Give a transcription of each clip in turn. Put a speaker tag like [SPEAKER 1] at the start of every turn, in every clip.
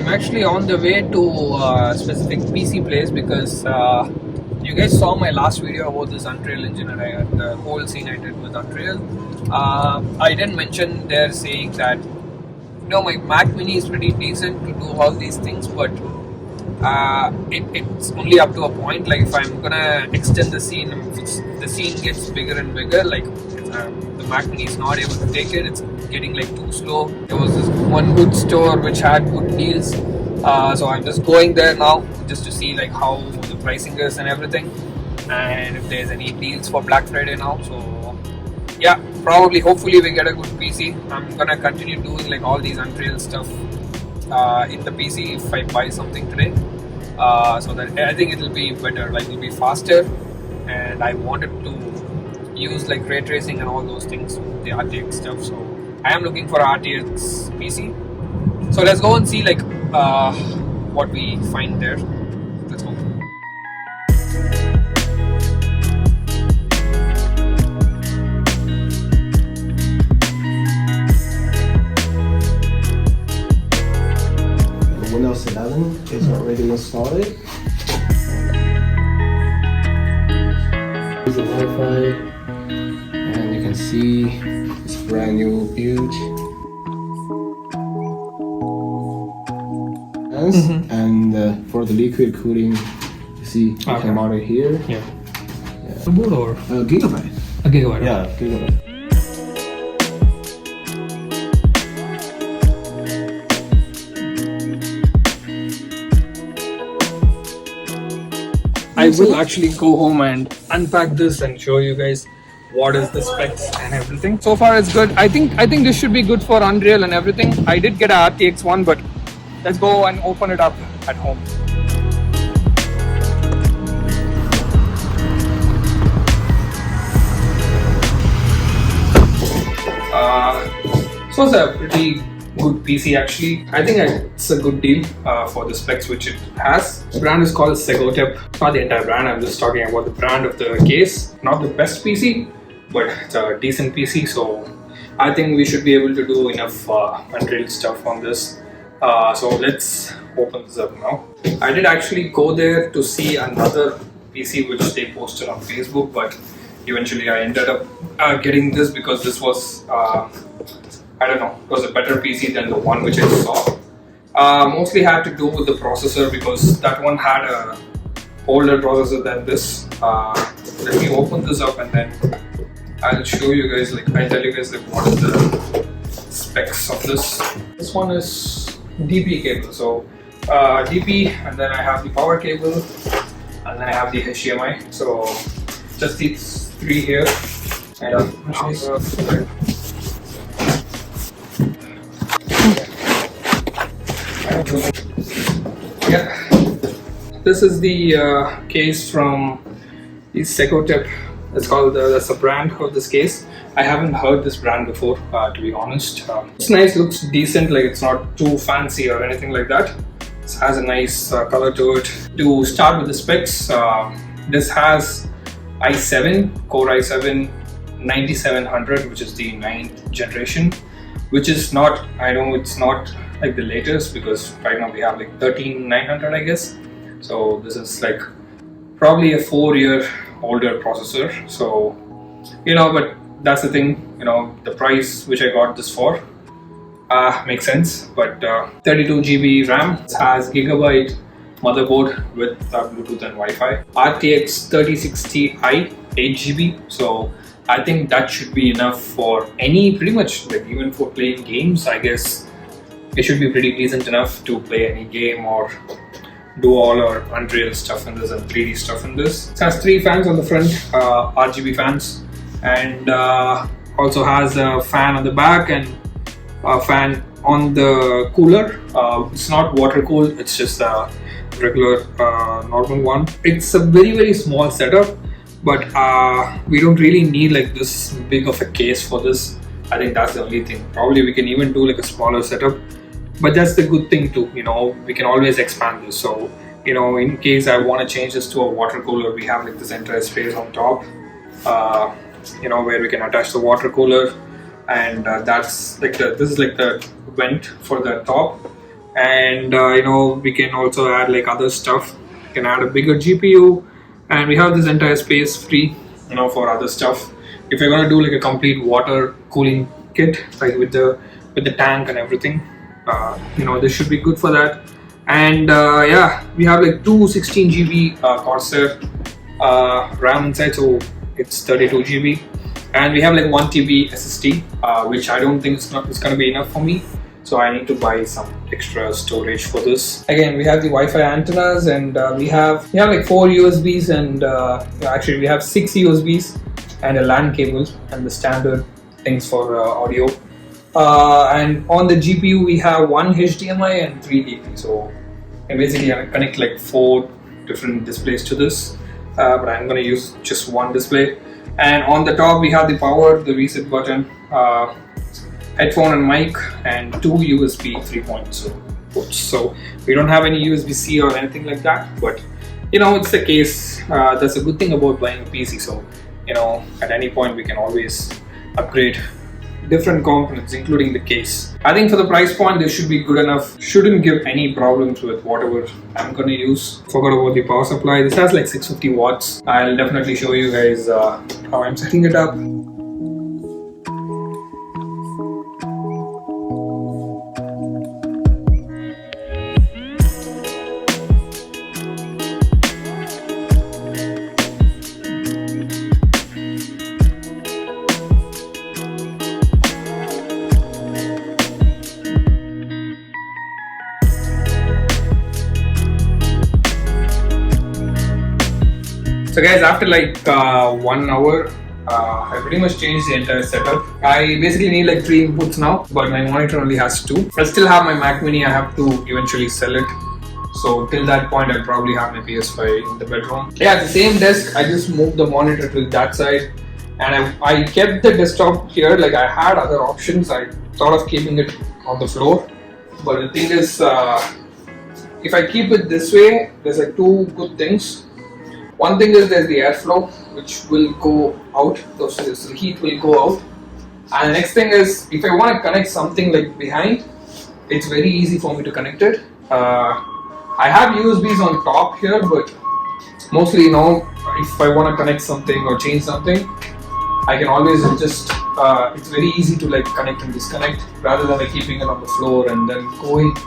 [SPEAKER 1] I'm actually on the way to a specific PC place because you guys saw my last video about this Unreal Engine and the whole scene I did with Unreal. I didn't mention there saying that my Mac Mini is pretty decent to do all these things, but it's only up to a point. Like if I'm gonna extend the scene, if the scene gets bigger and bigger, like the Mac Mini is not able to take it. It's getting like too slow. There was this one good store which had good deals, so I'm just going there now just to see like how the pricing is and everything, and if there's any deals for Black Friday now. So yeah, hopefully we get a good PC. I'm gonna continue doing like all these Unreal stuff in the PC if I buy something today, so that I think it'll be better, like it'll be faster, and I wanted to use like ray tracing and all those things, the RTX stuff. So I am looking for RTX PC. So let's go and see like what we find there. Let's go.
[SPEAKER 2] Windows 11 is already installed. Use the Wi-Fi, and you can see this brand new build. And for the liquid cooling, you see you can mount it here.
[SPEAKER 1] Yeah. A board or
[SPEAKER 2] Gigabyte.
[SPEAKER 1] a gigabyte?
[SPEAKER 2] Yeah, Gigabyte.
[SPEAKER 1] I will actually go home and unpack this and show you guys what is the specs and everything. So far it's good. I think this should be good for Unreal and everything. I did get a RTX one, but let's go and open it up at home. So it's a pretty good PC actually. I think it's a good deal for the specs which it has. The brand is called Segotep. It's not the entire brand, I'm just talking about the brand of the case. Not the best PC, but it's a decent PC, so I think we should be able to do enough Unreal stuff on this. So let's open this up now. I did actually go there to see another PC which they posted on Facebook, but eventually I ended up getting this because this was I don't know, it was a better PC than the one which I saw. Mostly had to do with the processor because that one had a older processor than this. Let me open this up and then I'll show you guys, like I'll tell you guys like what is the specs of this. This one is DP cable, so DP, and then I have the power cable, and then I have the HDMI. So just these three here. And yeah, this is the case from the Segotep. It's called that's the brand of this case. I haven't heard this brand before, to be honest. It's nice, looks decent, like it's not too fancy or anything like that. It has a nice color to it. To start with the specs, this has i7, Core i7 9700, which is the 9th generation, which is not, I know it's not like the latest because right now we have like 13900, I guess. So this is like probably a 4-year older processor. So, but that's the thing, the price which I got this for makes sense. But 32 GB RAM, it has Gigabyte motherboard with Bluetooth and Wi-Fi. RTX 3060 i 8 GB. So I think that should be enough for pretty much like even for playing games. I guess it should be pretty decent enough to play any game or do all our Unreal stuff in this and 3D stuff in this. It has 3 fans on the front, RGB fans, and also has a fan on the back and a fan on the cooler. It's not water cooled, it's just a regular normal one. It's a very small setup, but we don't really need like this big of a case for this. I think that's the only thing. Probably we can even do like a smaller setup, but that's the good thing too, we can always expand this. So in case I want to change this to a water cooler, we have like this entire space on top, where we can attach the water cooler, and that's like this is like the vent for the top, and we can also add like other stuff. We can add a bigger GPU, and we have this entire space free for other stuff. If you're going to do like a complete water cooling kit, like with the tank and everything, this should be good for that. And yeah, we have like two 16 GB Corsair RAM inside, so it's 32 GB, and we have like 1 TB SSD, which I don't think it's going to be enough for me, so I need to buy some extra storage for this. Again, we have the Wi-Fi antennas, and we have like 4 USBs, and actually we have 6 USBs and a LAN cable and the standard things for audio. And on the GPU we have 1 HDMI and 3 DP, so I basically connect like 4 different displays to this, but I'm going to use just one display. And on the top we have the power, the reset button, headphone and mic, and 2 USB 3.0 ports. So we don't have any USB-C or anything like that, but it's the case. That's a good thing about buying a PC, so at any point we can always upgrade different components, including the case. I think for the price point this should be good enough. Shouldn't give any problems with whatever I'm gonna use. Forgot about the power supply. This has like 650 watts. I'll definitely show you guys how I'm setting it up. So guys, after like 1 hour, I pretty much changed the entire setup. I basically need like 3 inputs now, but my monitor only has 2. I still have my Mac Mini. I have to eventually sell it. So till that point, I'll probably have my PS5 in the bedroom. Yeah, the same desk. I just moved the monitor to that side, and I kept the desktop here. Like I had other options. I thought of keeping it on the floor, but the thing is, if I keep it this way, there's like 2 good things. One thing is there's the airflow, which will go out, so the heat will go out. And the next thing is, if I want to connect something like behind, it's very easy for me to connect it. I have USBs on top here, but mostly, if I want to connect something or change something, I can always just, it's very easy to like connect and disconnect, rather than like keeping it on the floor and then going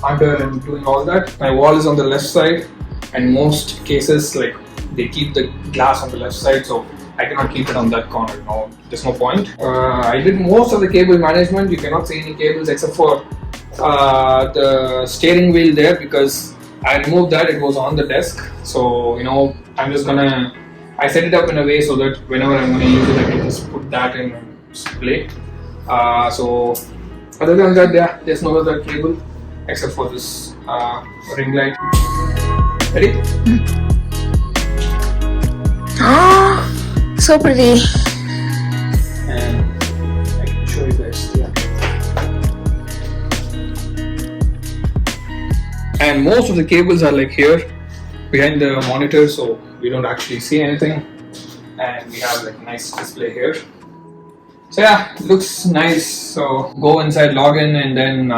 [SPEAKER 1] under and doing all that. My wall is on the left side, and most cases, like, they keep the glass on the left side, so I cannot keep it on that corner. No, there's no point. I did most of the cable management. You cannot see any cables except for the steering wheel there, because I removed that. It was on the desk, so I'm just gonna, I set it up in a way so that whenever I'm gonna use it, I can just put that in and play. So other than that, yeah, there's no other cable except for this ring light. Ready?
[SPEAKER 3] So pretty.
[SPEAKER 1] And I can show you guys. Yeah. And most of the cables are like here behind the monitor, so we don't actually see anything. And we have like a nice display here. So yeah, it looks nice. So go inside, log in, and then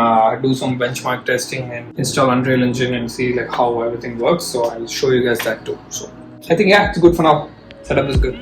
[SPEAKER 1] do some benchmark testing and install Unreal Engine and see like how everything works. So I'll show you guys that too. So I think, yeah, it's good for now. Setup is good.